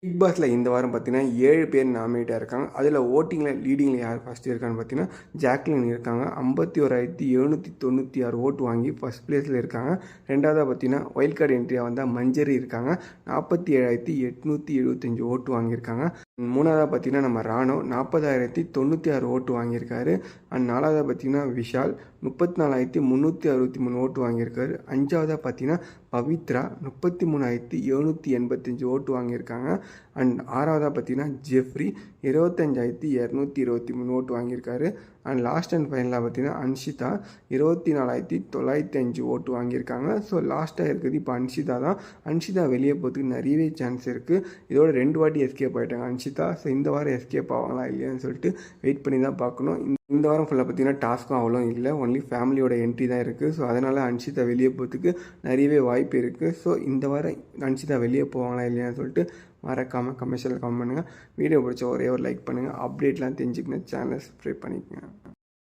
Big பாஸில் இந்த வாரம் பார்த்தீங்கன்னா 7 பேர் நாமினேட்டாக இருக்காங்க. அதில் ஓட்டிங்கில் லீடிங்கில் யார் ஃபஸ்ட்டு இருக்கான்னு பார்த்தீங்கன்னா ஜாக்லின் இருக்காங்க. 51,796 ஓட்டு வாங்கி ஃபஸ்ட் ப்ளேஸில் இருக்காங்க. ரெண்டாவதாக பார்த்தீங்கன்னா ஒயில்ட் கார்டு என்ட்ரியாக வந்தால் மஞ்சரி இருக்காங்க. 47,875 ஓட்டு வாங்கியிருக்காங்க. மூணாவதாக பார்த்தீங்கன்னா நம்ம ராணோ 40,096 ஓட்டு வாங்கியிருக்காரு. அண்ட் நாலாவதாக பார்த்தீங்கன்னா விஷால் 34,363 ஓட்டு வாங்கியிருக்காரு. அஞ்சாவதாக பார்த்தீங்கன்னா பவித்ரா 33,785 ஓட்டு வாங்கியிருக்காங்க. அண்ட் ஆறாவதாக பார்த்தீங்கன்னா ஜெஃப்ரி 25,223 ஓட்டு வாங்கியிருக்காரு. அண்ட் லாஸ்ட் அண்ட் ஃபைனலாக பார்த்தீங்கன்னா அன்ஷிதா 24,905 ஓட்டு வாங்கியிருக்காங்க. ஸோ லாஸ்ட்டாக இருக்குது இப்போ அன்ஷிதா தான். அன்ஷிதா வெளியே போகிறதுக்கு நிறையவே சான்ஸ் இருக்குது. இதோட 2 வாட்டி எஸ்கேப் ஆகிட்டாங்க அன்ஷிதா. ஸோ இந்த வாரம் எஸ்கேப் ஆவாங்களா இல்லையான்னு சொல்லிட்டு வெயிட் பண்ணி தான் பார்க்கணும். இந்த வாரம் ஃபுல்லாக பார்த்தீங்கன்னா டாஸ்க்கும் அவ்வளோ இல்லை, ஒன்லி ஃபேமிலியோட என்ட்ரி தான் இருக்குது. ஸோ அதனால் அன்ஷிதா வெளியே போகிறதுக்கு நிறையவே வாய்ப்பு இருக்குது. ஸோ இந்த வாரம் அன்ஷிதா வெளியே போவாங்களா இல்லையான்னு சொல்லிட்டு மறக்காமல் கமெண்ட்ஸில் கமெண்ட் பண்ணுங்கள். வீடியோ பிடிச்ச ஒரே ஒரு லைக் பண்ணுங்கள். அப்டேட்லாம் தெரிஞ்சுக்கணும், சேனலை சப்ஸ்கிரைப் பண்ணிக்கோங்க.